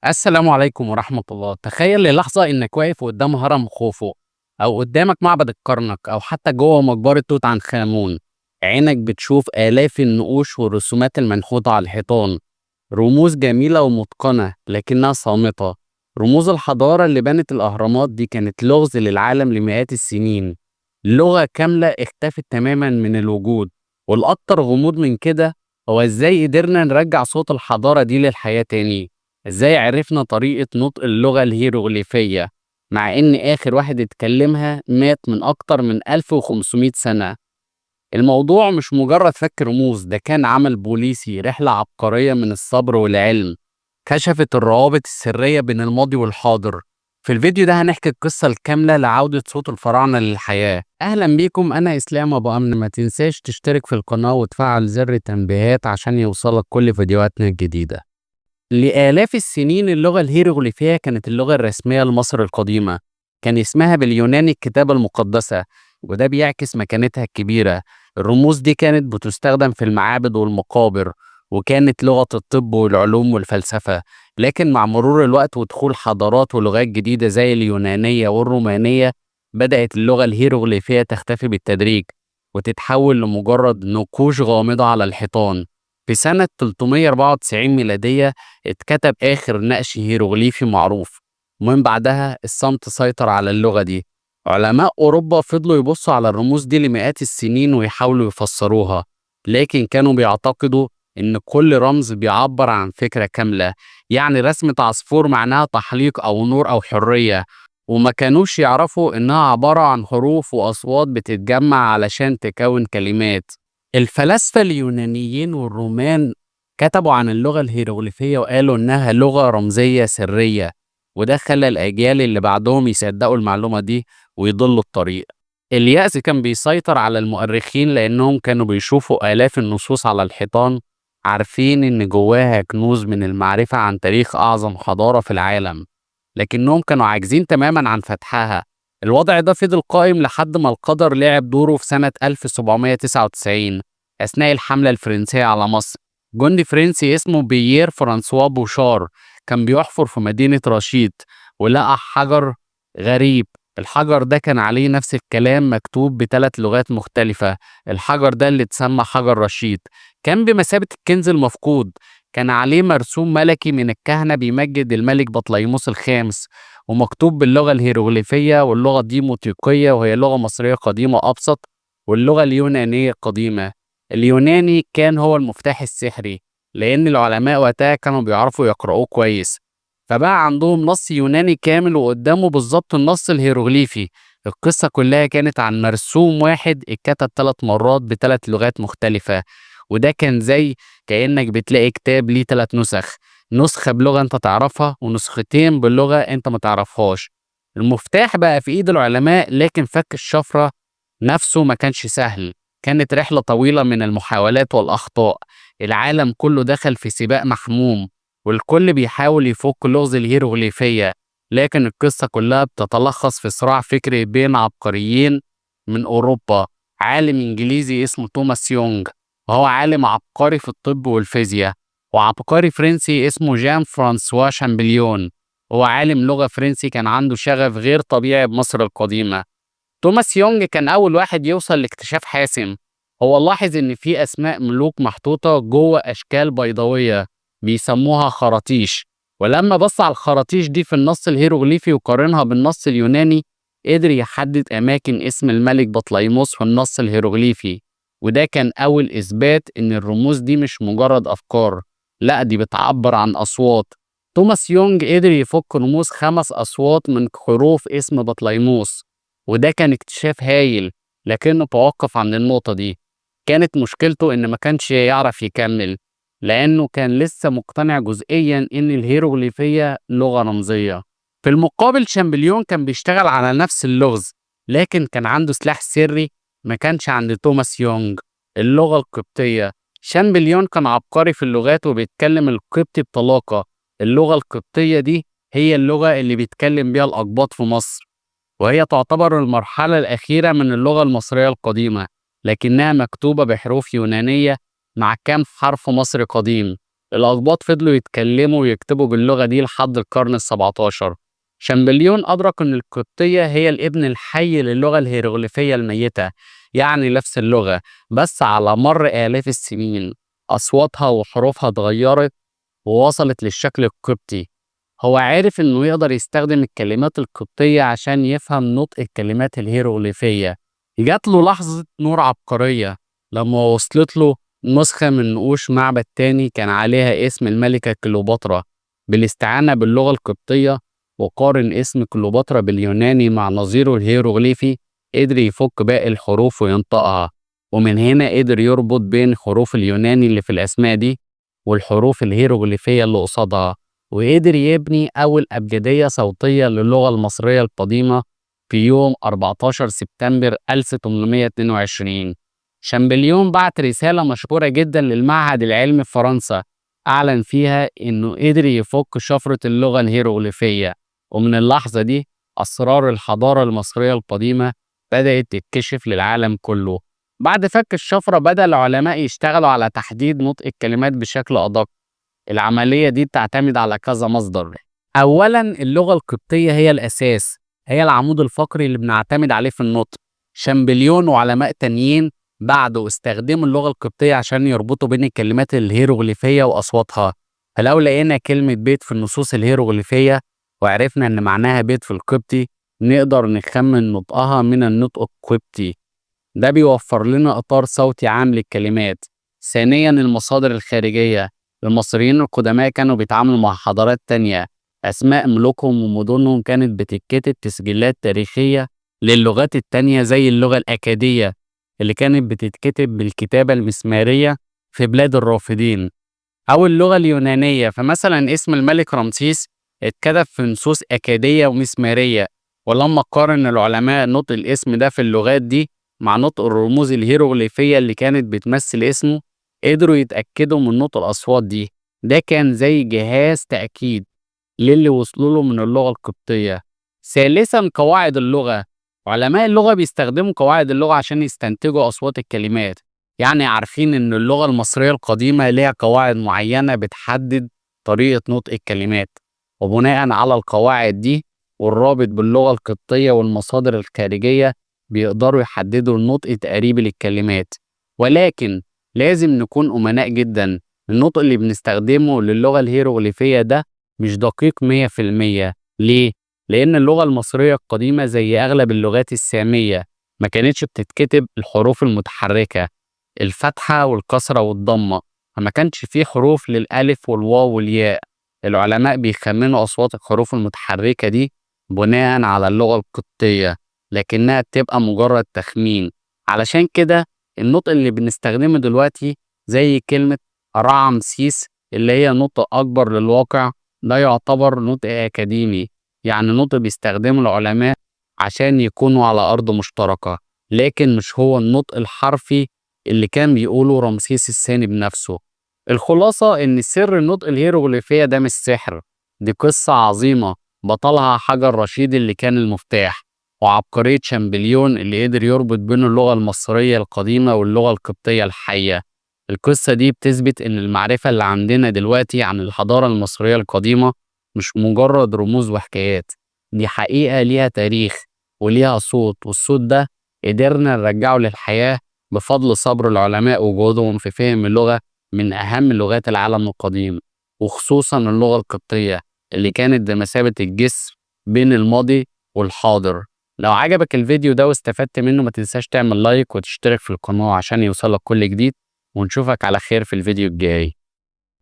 السلام عليكم ورحمة الله. تخيل للحظة إنك واقف قدام هرم خوفو، أو قدامك معبد الكرنك، أو حتى جوه مقبرة توت عنخ آمون. عينك بتشوف آلاف النقوش والرسومات المنحوتة على الحيطان، رموز جميلة ومتقنة لكنها صامتة. رموز الحضارة اللي بنت الأهرامات دي كانت لغز للعالم لمئات السنين، لغة كاملة اختفت تماما من الوجود. والأكتر غموض من كده هو إزاي قدرنا نرجع صوت الحضارة دي للحياة تاني. إزاي عرفنا طريقة نطق اللغة الهيروغليفية مع إن آخر واحد اتكلمها مات من أكتر من 1500 سنة. الموضوع مش مجرد فك رموز، ده كان عمل بوليسي، رحلة عبقرية من الصبر والعلم، كشفت الروابط السرية بين الماضي والحاضر. في الفيديو ده هنحكي القصة الكاملة لعودة صوت الفراعنة للحياة. أهلا بيكم، أنا إسلام أبو أمن. ما تنساش تشترك في القناة وتفعل زر التنبيهات عشان يوصلك كل فيديوهاتنا الجديدة. لآلاف السنين اللغة الهيروغليفية كانت اللغة الرسمية لمصر القديمة. كان اسمها باليوناني الكتابة المقدسة، وده بيعكس مكانتها الكبيرة. الرموز دي كانت بتستخدم في المعابد والمقابر، وكانت لغة الطب والعلوم والفلسفة. لكن مع مرور الوقت ودخول حضارات ولغات جديدة زي اليونانية والرومانية، بدأت اللغة الهيروغليفية تختفي بالتدريج وتتحول لمجرد نقوش غامضة على الحيطان. في سنة 394 ميلادية اتكتب آخر نقش هيروغليفي معروف، ومن بعدها الصمت سيطر على اللغة دي. علماء أوروبا فضلوا يبصوا على الرموز دي لمئات السنين ويحاولوا يفسروها، لكن كانوا بيعتقدوا إن كل رمز بيعبر عن فكرة كاملة. يعني رسمة عصفور معناها تحليق أو نور أو حرية، وما كانوش يعرفوا إنها عبارة عن حروف وأصوات بتتجمع علشان تكون كلمات. الفلاسفة اليونانيين والرومان كتبوا عن اللغة الهيروغليفية وقالوا إنها لغة رمزية سرية، وده خلى الأجيال اللي بعدهم يصدقوا المعلومة دي ويضلوا الطريق. اليأس كان بيسيطر على المؤرخين لأنهم كانوا بيشوفوا آلاف النصوص على الحيطان، عارفين إن جواها كنوز من المعرفة عن تاريخ أعظم حضارة في العالم، لكنهم كانوا عاجزين تماما عن فتحها. الوضع ده فضل قائم لحد ما القدر لعب دوره في سنة 1799 أثناء الحملة الفرنسية على مصر. جندي فرنسي اسمه بيير فرانسوا بوشار كان بيحفر في مدينة رشيد، ولقى حجر غريب. الحجر ده كان عليه نفس الكلام مكتوب بثلاث لغات مختلفة. الحجر ده اللي اتسمى حجر رشيد كان بمثابة الكنز المفقود. كان عليه مرسوم ملكي من الكهنة بيمجد الملك بطليموس الخامس، ومكتوب باللغة الهيروغليفية، واللغة دي موتيقية وهي لغة مصرية قديمة أبسط، واللغة اليونانية قديمة. اليوناني كان هو المفتاح السحري، لأن العلماء وقتها كانوا بيعرفوا يقرأوه كويس، فبقى عندهم نص يوناني كامل وقدامه بالظبط النص الهيروغليفي. القصة كلها كانت عن مرسوم واحد اتكتب 3 مرات ب3 لغات مختلفة، وده كان زي كأنك بتلاقي كتاب ليه 3 نسخ، نسخة بلغة انت تعرفها ونسختين باللغة انت ما تعرفهاش. المفتاح بقى في ايد العلماء، لكن فك الشفرة نفسه ما كانش سهل. كانت رحلة طويلة من المحاولات والأخطاء. العالم كله دخل في سباق محموم، والكل بيحاول يفك لغز الهيروغليفية. لكن القصة كلها بتتلخص في صراع فكري بين عبقريين من أوروبا. عالم إنجليزي اسمه توماس يونغ، وهو عالم عبقري في الطب والفيزياء، وعبقري فرنسي اسمه جان فرانسوا شامبليون، هو عالم لغة فرنسي كان عنده شغف غير طبيعي بمصر القديمة. توماس يونغ كان أول واحد يوصل لاكتشاف حاسم. هو لاحظ إن في أسماء ملوك محطوطة جوه أشكال بيضاوية بيسموها خراطيش، ولما بص على الخراطيش دي في النص الهيروغليفي وقارنها بالنص اليوناني، قدر يحدد أماكن اسم الملك بطليموس في النص الهيروغليفي. وده كان أول إثبات إن الرموز دي مش مجرد أفكار، لأ دي بتعبر عن أصوات. توماس يونغ قدر يفك رموز 5 أصوات من حروف اسم بطليموس، وده كان اكتشاف هايل، لكنه توقف عند النقطة دي. كانت مشكلته إن ما كانش يعرف يكمل، لأنه كان لسه مقتنع جزئيا إن الهيروغليفية لغة رمزية. في المقابل شامبليون كان بيشتغل على نفس اللغز، لكن كان عنده سلاح سري ما كانش عند توماس يونغ: اللغة القبطية. شامبليون كان عبقري في اللغات وبيتكلم القبطي بطلاقة. اللغة القبطية دي هي اللغة اللي بيتكلم بيها الأقباط في مصر، وهي تعتبر المرحلة الأخيرة من اللغة المصرية القديمة، لكنها مكتوبة بحروف يونانية مع كام حرف مصري قديم. الأقباط فضلوا يتكلموا ويكتبوا باللغة دي لحد القرن ال17. شامبليون أدرك إن القبطية هي الابن الحي للغة الهيروغليفية الميتة، يعني نفس اللغة بس على مر آلاف السنين أصواتها وحروفها اتغيرت ووصلت للشكل القبطي. هو عارف إنه يقدر يستخدم الكلمات القبطية عشان يفهم نطق الكلمات الهيروغليفية. جات له لحظة نور عبقرية لما وصلت له نسخة من نقوش معبد تاني كان عليها اسم الملكة كليوباترا. بالاستعانة باللغة القبطية وقارن اسم كليوباترا باليوناني مع نظيره الهيروغليفي، قدر يفك باقي الحروف وينطقها. ومن هنا قدر يربط بين حروف اليوناني اللي في الأسماء دي والحروف الهيروغليفية اللي قصادها، وقدر يبني أول أبجدية صوتية للغة المصرية القديمة في يوم 14 سبتمبر 1822. شامبليون بعت رسالة مشهورة جدا للمعهد العلمي في فرنسا، أعلن فيها إنه قدر يفك شفرة اللغة الهيروغليفية. ومن اللحظة دي أسرار الحضارة المصرية القديمة بدأت تتكشف للعالم كله. بعد فك الشفرة بدأ العلماء يشتغلوا على تحديد نطق الكلمات بشكل أدق. العملية دي بتعتمد على كذا مصدر. أولا اللغة القبطية هي الأساس، هي العمود الفقري اللي بنعتمد عليه في النطق. شامبليون وعلماء تانيين بعده استخدموا اللغة القبطية عشان يربطوا بين الكلمات الهيروغليفية وأصواتها. فلو لقينا كلمة بيت في النصوص الهيروغليفية وعرفنا إن معناها بيت في القبطي، نقدر نخمن نطقها من النطق القبطي. ده بيوفر لنا إطار صوتي عام للكلمات. ثانيا المصادر الخارجية. المصريين القدماء كانوا بيتعاملوا مع حضارات تانية، أسماء ملوكهم ومدنهم كانت بتتكتب تسجيلات تاريخية للغات التانية زي اللغة الأكادية اللي كانت بتتكتب بالكتابة المسمارية في بلاد الرافدين، أو اللغة اليونانية. فمثلا اسم الملك رمسيس اتكتب في نصوص أكادية ومسمارية. ولما قارن العلماء نطق الاسم ده في اللغات دي مع نطق الرموز الهيروغليفية اللي كانت بتمثل اسمه، قدروا يتأكدوا من نطق الأصوات دي. ده كان زي جهاز تأكيد للي وصلوا له من اللغة القبطية. ثالثا قواعد اللغة. علماء اللغة بيستخدموا قواعد اللغة عشان يستنتجوا أصوات الكلمات. يعني عارفين إن اللغة المصرية القديمة ليها قواعد معينة بتحدد طريقة نطق الكلمات، وبناء على القواعد دي والرابط باللغة القبطية والمصادر الخارجية بيقدروا يحددوا النطق تقريبي للكلمات. ولكن لازم نكون أمناء جدا. النطق اللي بنستخدمه للغة الهيروغليفية ده مش دقيق 100%. ليه؟ لأن اللغة المصرية القديمة زي أغلب اللغات السامية ما كانتش بتتكتب الحروف المتحركة، الفتحة والكسرة والضمة، فما كانش فيه حروف للألف والواو والياء. العلماء بيخمنوا أصوات الحروف المتحركة دي بناء على اللغة القبطية، لكنها بتبقى مجرد تخمين. علشان كده النطق اللي بنستخدمه دلوقتي زي كلمة رعمسيس اللي هي نطق أكبر للواقع، ده يعتبر نطق أكاديمي، يعني نطق بيستخدمه العلماء عشان يكونوا على أرض مشتركة، لكن مش هو النطق الحرفي اللي كان بيقوله رمسيس الثاني بنفسه. الخلاصة إن سر النطق الهيروغليفية ده مش سحر، دي قصة عظيمة بطلها حجر رشيد اللي كان المفتاح، وعبقرية شامبليون اللي قدر يربط بين اللغة المصرية القديمة واللغة القبطية الحية. القصة دي بتثبت إن المعرفة اللي عندنا دلوقتي عن الحضارة المصرية القديمة مش مجرد رموز وحكايات، دي حقيقة ليها تاريخ وليها صوت، والصوت ده قدرنا نرجعه للحياة بفضل صبر العلماء وجهودهم في فهم اللغة من أهم لغات العالم القديم، وخصوصا اللغة القبطية اللي كانت بمثابة الجسر بين الماضي والحاضر. لو عجبك الفيديو ده واستفدت منه ما تنساش تعمل لايك وتشترك في القناة عشان يوصلك كل جديد، ونشوفك على خير في الفيديو الجاي.